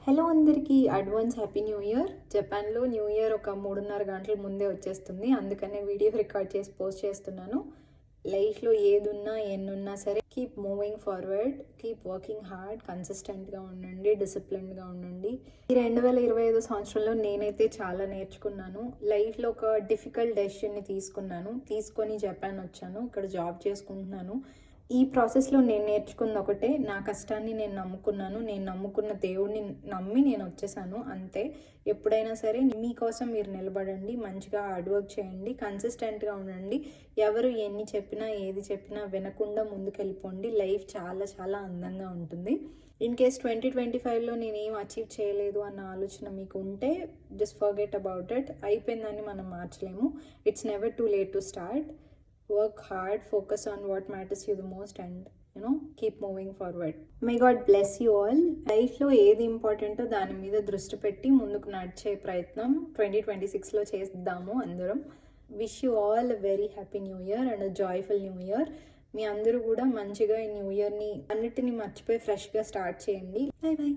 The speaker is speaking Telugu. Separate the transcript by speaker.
Speaker 1: హలో అందరికీ అడ్వాన్స్ హ్యాపీ న్యూ ఇయర్. జపాన్లో న్యూ ఇయర్ ఒక 3:30 గంటల ముందే వచ్చేస్తుంది. అందుకనే వీడియో రికార్డ్ చేసి పోస్ట్ చేస్తున్నాను. లైఫ్లో ఏదున్నా ఎన్నున్నా సరే keep moving forward, keep working hard, కన్సిస్టెంట్గా ఉండండి, డిసిప్లిన్డ్గా ఉండండి. ఈ 2025 సంవత్సరంలో నేనైతే చాలా నేర్చుకున్నాను. లైఫ్లో ఒక డిఫికల్ట్ డెసిషన్ని తీసుకొని జపాన్ వచ్చాను. ఇక్కడ జాబ్ చేసుకుంటున్నాను. ఈ ప్రాసెస్లో నేను నేర్చుకున్న ఒకటే, నా కష్టాన్ని నేను నమ్ముకున్న దేవుడిని నమ్మి నేను వచ్చేసాను అంతే. ఎప్పుడైనా సరే మీకోసం మీరు నిలబడండి, మంచిగా హార్డ్ వర్క్ చేయండి, కన్సిస్టెంట్గా ఉండండి. ఎవరు ఎన్ని చెప్పినా ఏది చెప్పినా వినకుండా ముందుకెళ్ళిపోండి. లైఫ్ చాలా చాలా అందంగా ఉంటుంది. ఇన్ కేస్ 2025లో నేను ఏం అచీవ్ చేయలేదు అన్న ఆలోచన మీకు ఉంటే జస్ట్ ఫర్గెట్ అబౌట్ ఇట్. అయిపోయిందని మనం మార్చలేము. It's never too late to start. Work hard, focus on what matters you the most, and keep moving forward. May God bless you all. లైఫ్లో ఏది ఇంపార్టెంటో దాని మీద దృష్టి పెట్టి ముందుకు నడిచే ప్రయత్నం 2026లో చేద్దాము అందరం. Wish you all a very happy new year and a joyful new year. మీ అందరూ కూడా మంచిగా ఈ న్యూ ఇయర్ని అన్నిటిని మర్చిపోయి ఫ్రెష్గా స్టార్ట్ చేయండి. Bye bye.